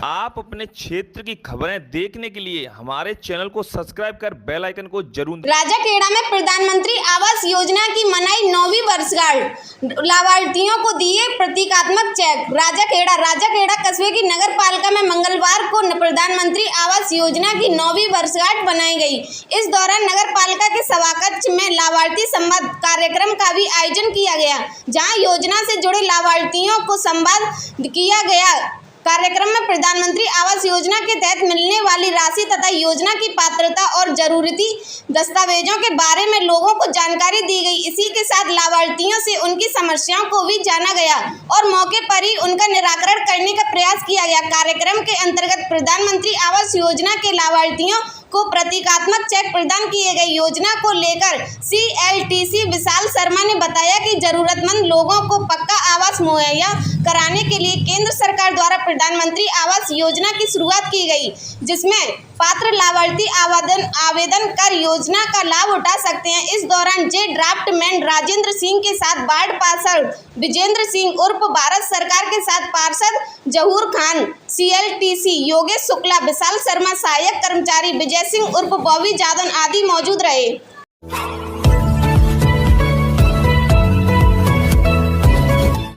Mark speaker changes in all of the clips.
Speaker 1: आप अपने क्षेत्र की खबरें देखने के लिए हमारे चैनल को सब्सक्राइब कर बेल आइकन को जरूर दबाएं।
Speaker 2: राजाखेड़ा में प्रधानमंत्री आवास योजना की मनाई 9वीं वर्षगांठ, लाभार्थियों को दिए प्रतीकात्मक चेक। राजाखेड़ा कस्बे की नगर पालिका में मंगलवार को प्रधानमंत्री आवास योजना की 9वीं वर्षगांठ बनाई गई। इस दौरान नगर पालिका के सभाकक्ष में लाभार्थी संवाद कार्यक्रम का भी आयोजन किया गया, जहां योजना से जुड़े लाभार्थियों को संवाद किया गया। कार्यक्रम में प्रधानमंत्री आवास योजना के तहत मिलने वाली राशि तथा योजना की पात्रता और जरूरी दस्तावेजों के बारे में लोगों को जानकारी दी गई। इसी के साथ लाभार्थियों से उनकी समस्याओं को भी जाना गया और मौके पर ही उनका निराकरण करने का प्रयास किया गया। कार्यक्रम के अंतर्गत प्रधानमंत्री आवास योजना के लाभार्थियों को प्रतीकात्मक चेक प्रदान किए गए। योजना को लेकर CLTC विशाल शर्मा ने बताया कि जरूरतमंद लोगों को पक्का आवास मुहैया कराने के लिए केंद्र सरकार द्वारा प्रधानमंत्री आवास योजना की शुरुआत की गई, जिसमें पात्र लाभार्थी आवेदन कर योजना का लाभ उठा सकते हैं। इस दौरान ड्राफ्टमैन राजेंद्र सिंह के साथ वार्ड पार्षद विजेंद्र सिंह उर्फ भारत सरकार के साथ पार्षद जहूर खान, CLTC योगेश शुक्ला, विशाल शर्मा, सहायक कर्मचारी विजय सिंह उर्फ बॉबी जादव आदि मौजूद रहे।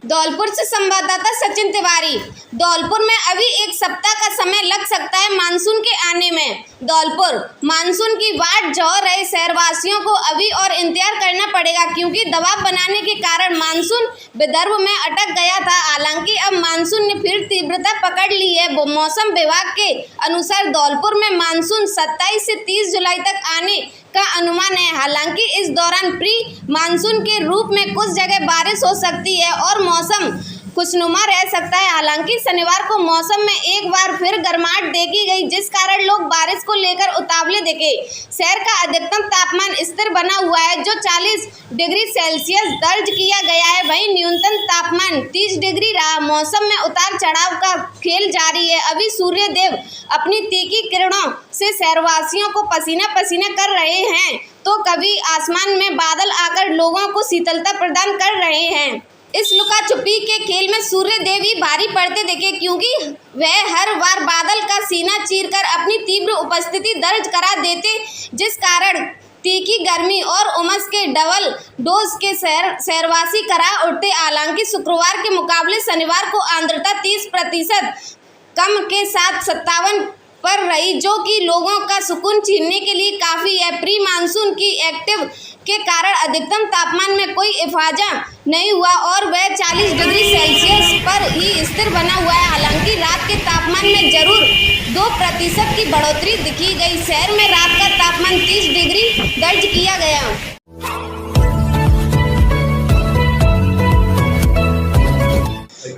Speaker 2: धौलपुर से संवाददाता सचिन तिवारी। धौलपुर में अभी एक सप्ताह का समय लग सकता है मानसून के आने में। धौलपुर मानसून की वाट जोह रहे शहरवासियों को अभी और इंतजार करना पड़ेगा, क्योंकि दबाव बनाने के कारण मानसून विदर्भ में अटक गया था। हालांकि अब मानसून ने फिर तीव्रता पकड़ ली है। मौसम विभाग के अनुसार धौलपुर में मानसून 27 से 30 जुलाई तक आने का अनुमान है। हालांकि इस दौरान प्री मानसून के रूप में कुछ जगह बारिश हो सकती है और मौसम खुशनुमा रह सकता है। हालांकि शनिवार को मौसम में एक बार फिर गर्माहट देखी गई, जिस कारण लोग बारिश को लेकर उतावले दिखे। शहर का अधिकतम तापमान स्थिर बना हुआ है, जो 40 डिग्री सेल्सियस दर्ज किया गया है। वहीं न्यूनतम तापमान 30 डिग्री रहा। मौसम में उतार चढ़ाव का खेल जारी है। अभी सूर्य देव अपनी तीखी किरणों से शहरवासियों को पसीना पसीना कर रहे हैं, तो कभी आसमान में बादल आकर लोगों को शीतलता प्रदान कर रहे हैं। इस लुका छुपी के खेल में सूर्य देव ही भारी पड़ते दिखे, क्योंकि वह हर बार बादल का सीना चीरकर अपनी तीव्र उपस्थिति दर्ज करा देते, जिस कारण तीखी गर्मी और उमस के डबल डोज के शहरवासी करा उठते। हालांकि शुक्रवार के मुकाबले शनिवार को आर्द्रता 30% कम के साथ 57 पर रही, जो कि लोगों का सुकून छीनने के लिए काफ़ी है। प्री मानसून की एक्टिव के कारण अधिकतम तापमान में कोई इफाजा नहीं हुआ और वह 40 डिग्री सेल्सियस पर ही स्थिर बना हुआ है। हालांकि रात के तापमान में जरूर 2% की बढ़ोतरी दिखी गई। शहर में रात का तापमान 30 डिग्री दर्ज किया गया।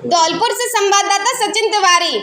Speaker 2: धौलपुर से संवाददाता सचिन तिवारी।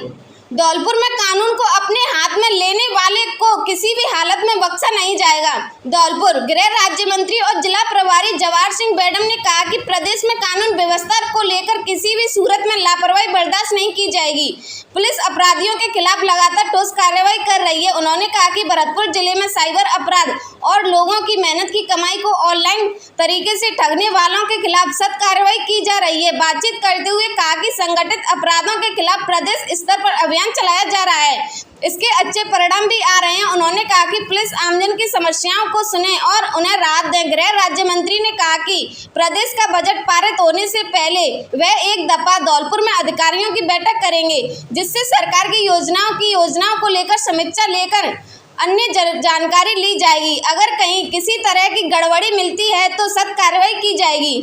Speaker 2: धौलपुर में कानून को अपने हाथ में लेने वाले को किसी भी हालत में बख्शा नहीं जाएगा। धौलपुर गृह राज्य मंत्री और जिला प्रभारी जवाहर सिंह बेडम ने कहा कि प्रदेश में कानून व्यवस्था को लेकर किसी भी सूरत में लापरवाही बर्दाश्त नहीं की जाएगी। पुलिस अपराधियों के खिलाफ लगातार ठोस कार्रवाई कर रही है। उन्होंने कहा कि भरतपुर जिले में साइबर अपराध और लोगों की मेहनत की कमाई को ऑनलाइन तरीके से ठगने वालों के खिलाफ सख्त कार्रवाई की जा रही है। बातचीत करते हुए कहा कि संगठित अपराधों के खिलाफ प्रदेश स्तर पर अभियान चलाया जा रहा है, इसके अच्छे परिणाम भी आ रहे हैं। उन्होंने कहा कि पुलिस आमजन की समस्याओं को सुने और उन्हें राहत दें। गृह राज्य मंत्री ने कहा कि प्रदेश का बजट पारित होने से पहले वह एक दफा धौलपुर में अधिकारियों की बैठक करेंगे, जिससे सरकार की योजनाओं को लेकर समीक्षा लेकर अन्य जानकारी ली जाएगी। अगर कहीं किसी तरह की गड़बड़ी मिलती है तो सख्त कार्रवाई की जाएगी।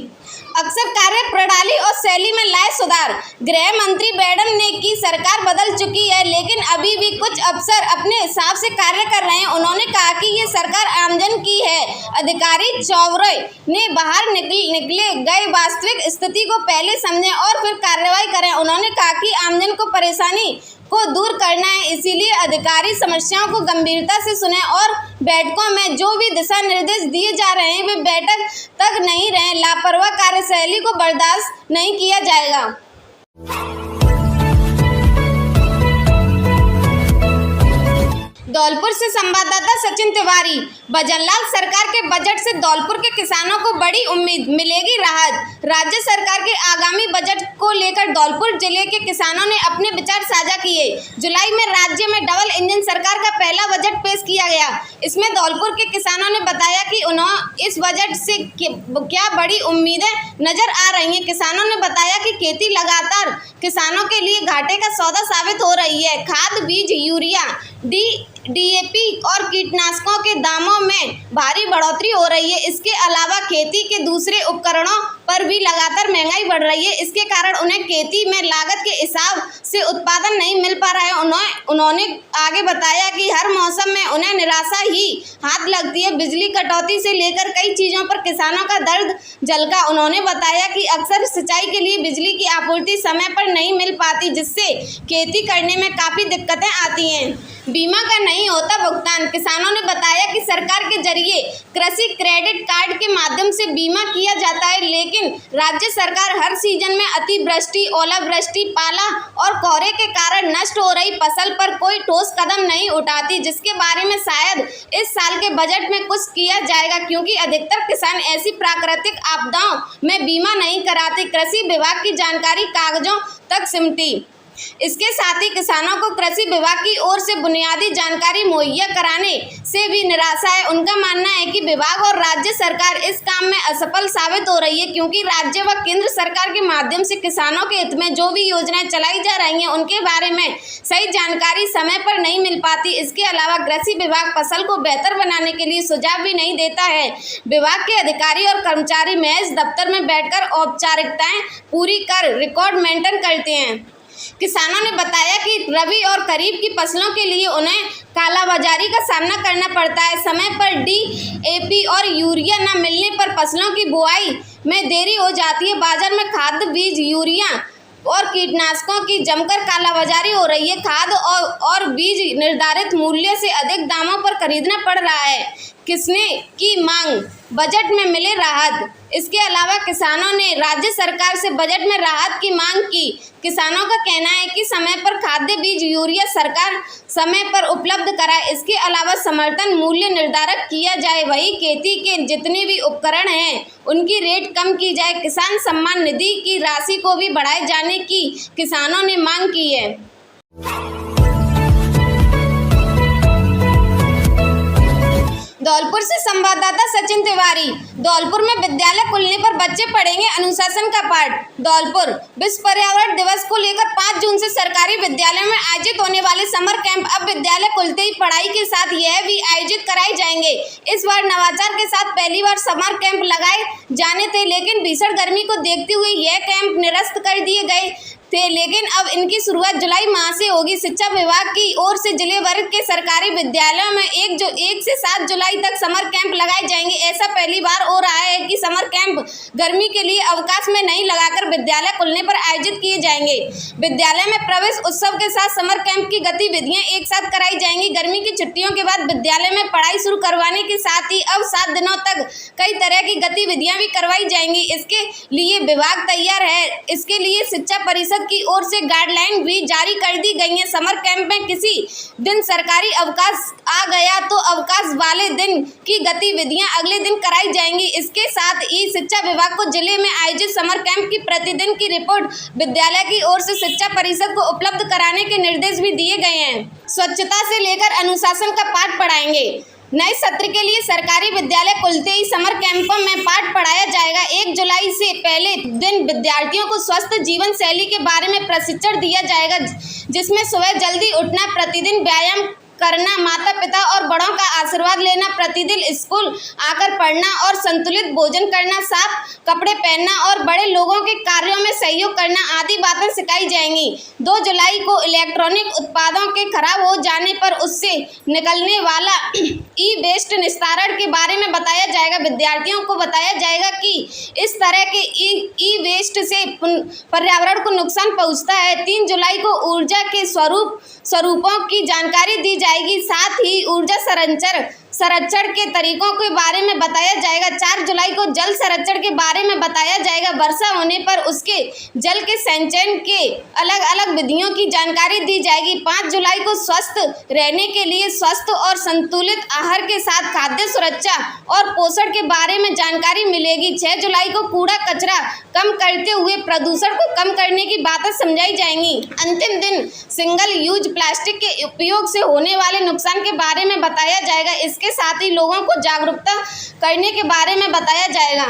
Speaker 2: अक्सर कार्य प्रणाली और शैली में लाए सुधार। गृह मंत्री बेडम ने की सरकार बदल चुकी है, लेकिन अभी भी कुछ अफसर अपने हिसाब से कार्य कर रहे हैं। उन्होंने कहा कि ये सरकार आमजन की है। अधिकारी चौवरे ने बाहर निकले गए वास्तविक स्थिति को पहले समझें और फिर कार्रवाई करें। उन्होंने कहा कि आमजन को परेशानी को दूर करना है, इसीलिए अधिकारी समस्याओं को गंभीरता से सुने और बैठकों में जो भी दिशा निर्देश दिए जा रहे हैं वे बैठक तक नहीं रहे। लापरवाह कार्यशैली को बर्दाश्त नहीं किया जाएगा। धौलपुर से संवाददाता सचिन तिवारी। भजनलाल सरकार के बजट से धौलपुर के किसानों को बड़ी उम्मीद, मिलेगी राहत। राज्य सरकार के आगामी बजट को लेकर धौलपुर जिले के किसानों ने अपने विचार साझा किए। जुलाई में राज्य में डबल इंजन सरकार का पहला बजट पेश किया गया। इसमें धौलपुर के किसानों ने बताया कि उन्हें इस बजट से क्या बड़ी उम्मीदें नजर आ रही हैं। किसानों ने बताया कि खेती लगातार किसानों के लिए घाटे का सौदा साबित हो रही है। खाद, बीज, यूरिया, डीएपी और कीटनाशकों के दामों में भारी बढ़ोतरी हो रही है। इसके अलावा खेती के दूसरे उपकरणों पर भी लगातार महंगाई बढ़ रही है। इसके कारण उन्हें खेती में लागत के हिसाब से उत्पादन नहीं मिल पा रहा है। उन्होंने आगे बताया कि हर मौसम में उन्हें निराशा ही हाथ लगती है। बिजली कटौती से लेकर कई चीज़ों पर किसानों का दर्द झलका। उन्होंने बताया कि अक्सर सिंचाई के लिए बिजली की आपूर्ति समय पर नहीं मिल पाती, जिससे खेती करने में काफ़ी दिक्कतें आती हैं। बीमा का नहीं होता भुगतान। किसानों ने बताया कि सरकार के जरिए कृषि क्रेडिट कार्ड के माध्यम से बीमा किया जाता है, लेकिन राज्य सरकार हर सीजन में अतिवृष्टि, ओलावृष्टि, पाला और कोहरे के कारण नष्ट हो रही फसल पर कोई ठोस कदम नहीं उठाती, जिसके बारे में शायद इस साल के बजट में कुछ किया जाएगा, क्योंकि अधिकतर किसान ऐसी प्राकृतिक आपदाओं में बीमा नहीं कराते। कृषि विभाग की जानकारी कागजों तक सिमटी। इसके साथ ही किसानों को कृषि विभाग की ओर से बुनियादी जानकारी मुहैया कराने से भी निराशा है। उनका मानना है कि विभाग और राज्य सरकार इस काम में असफल साबित हो रही है, क्योंकि राज्य व केंद्र सरकार के माध्यम से किसानों के हित में जो भी योजनाएं चलाई जा रही हैं, उनके बारे में सही जानकारी समय पर नहीं मिल पाती। इसके अलावा कृषि विभाग फसल को बेहतर बनाने के लिए सुझाव भी नहीं देता है। विभाग के अधिकारी और कर्मचारी महज दफ्तर में बैठकर औपचारिकताएं पूरी कर रिकॉर्ड मेंटेन करते हैं। किसानों ने बताया कि रबी और खरीफ की फसलों के लिए उन्हें कालाबाजारी का सामना करना पड़ता है। समय पर डीएपी और यूरिया न मिलने पर फसलों की बुआई में देरी हो जाती है। बाजार में खाद, बीज, यूरिया और कीटनाशकों की जमकर कालाबाजारी हो रही है। खाद और बीज निर्धारित मूल्य से अधिक दामों पर खरीदना पड़ रहा है। किसने की मांग, बजट में मिले राहत। इसके अलावा किसानों ने राज्य सरकार से बजट में राहत की मांग की। किसानों का कहना है कि समय पर खाद्य, बीज, यूरिया सरकार समय पर उपलब्ध कराए। इसके अलावा समर्थन मूल्य निर्धारित किया जाए। वही खेती के जितने भी उपकरण हैं उनकी रेट कम की जाए। किसान सम्मान निधि की राशि को भी बढ़ाए जाने की किसानों ने मांग की है। धौलपुर से संवाददाता सचिन तिवारी। धौलपुर में विद्यालय खुलने पर बच्चे पढ़ेंगे अनुशासन का पाठ। धौलपुर विश्व पर्यावरण दिवस को लेकर 5 जून से सरकारी विद्यालयों में आयोजित होने वाले समर कैंप अब विद्यालय खुलते ही पढ़ाई के साथ यह भी आयोजित कराए जाएंगे। इस बार नवाचार के साथ पहली बार समर कैंप लगाए जाने थे, लेकिन भीषण गर्मी को देखते हुए यह कैंप निरस्त कर दिए गए थे, लेकिन अब इनकी शुरुआत जुलाई माह से होगी। शिक्षा विभाग की ओर से जिले भर के सरकारी विद्यालयों में 1 से 7 जुलाई तक समर कैंप लगाए जाएंगे। ऐसा पहली बार हो रहा है कि समर कैंप गर्मी के लिए अवकाश में नहीं लगाकर विद्यालय खुलने पर आयोजित किए जाएंगे। विद्यालय में प्रवेश उत्सव के साथ समर कैंप की गतिविधियां एक साथ कराई जाएंगी। गर्मी की छुट्टियों के बाद विद्यालय में पढ़ाई शुरू करवाने के साथ ही अब 7 दिनों तक कई तरह की गतिविधियां भी करवाई जाएंगी। इसके लिए विभाग तैयार है। इसके लिए शिक्षा परिषद की ओर से गाइडलाइन भी जारी कर दी गई है। समर कैंप में किसी दिन सरकारी अवकाश आ गया तो अवकाश वाले दिन की गतिविधियां अगले दिन कराई जाएंगी। इसके साथ ही शिक्षा विभाग को जिले में आयोजित समर कैंप की प्रतिदिन की रिपोर्ट विद्यालय की ओर से शिक्षा परिषद को उपलब्ध कराने के निर्देश भी दिए गए हैं। स्वच्छता से लेकर अनुशासन का पाठ पढ़ाएंगे। नए सत्र के लिए सरकारी विद्यालय खुलते ही समर कैंपों में पाठ पढ़ाया जाएगा। 1 जुलाई से पहले दिन विद्यार्थियों को स्वस्थ जीवन शैली के बारे में प्रशिक्षण दिया जाएगा, जिसमें सुबह जल्दी उठना, प्रतिदिन व्यायाम करना, माता पिता और बड़ों का आशीर्वाद लेना, प्रतिदिन स्कूल आकर पढ़ना और संतुलित भोजन करना, साफ कपड़े पहनना और बड़े लोगों के कार्यों में सहयोग करना आदि बातें सिखाई जाएंगी। 2 जुलाई को इलेक्ट्रॉनिक उत्पादों के खराब हो जाने पर उससे निकलने वाला ई वेस्ट निस्तारण के बारे में बताया जाएगा। विद्यार्थियों को बताया जाएगा कि इस तरह के ई वेस्ट से पर्यावरण को नुकसान पहुंचता है। 3 जुलाई को ऊर्जा के स्वरूपों की जानकारी दी जाएगी। साथ ही ऊर्जा संरक्षण के तरीकों के बारे में बताया जाएगा। 4 जुलाई को जल संरक्षण के बारे में बताया जाएगा। वर्षा होने पर उसके जल के संचयन के अलग अलग विधियों की जानकारी दी जाएगी। 5 जुलाई को स्वस्थ रहने के लिए स्वस्थ और संतुलित आहार के साथ खाद्य सुरक्षा और पोषण के बारे में जानकारी मिलेगी। 6 जुलाई को कूड़ा कचरा कम करते हुए प्रदूषण को कम करने की बातें समझाई जाएंगी। अंतिम दिन सिंगल यूज प्लास्टिक के उपयोग से होने वाले नुकसान के बारे में बताया जाएगा। इसके साथ ही लोगों को जागरूकता करने के बारे में बताया जाएगा।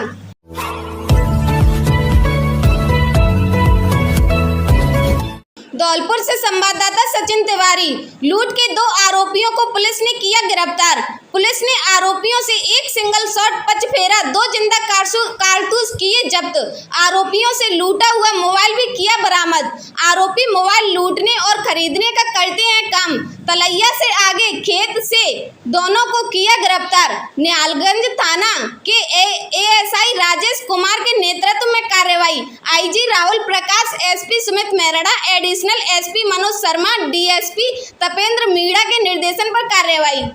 Speaker 2: धौलपुर से संवाददाता सचिन तिवारी। लूट के 2 आरोपियों को पुलिस ने किया गिरफ्तार। पुलिस ने आरोपियों से एक सिंगल शॉट पचफेरा 2 जिंदा कारतूस किए जब्त। आरोपियों से लूटा हुआ मोबाइल भी किया बरामद। आरोपी मोबाइल लूटने और खरीदने का करते हैं काम। तलैया से आगे खेत से दोनों को किया गिरफ्तार। निहालगंज थाना के एएसआई राजेश कुमार के नेतृत्व में कार्रवाई। IG Rahul Prakash, SP Sumit Mehra, additional SP Manoj Sharma, DSP Tapendra Meena के निर्देशन पर कार्रवाई।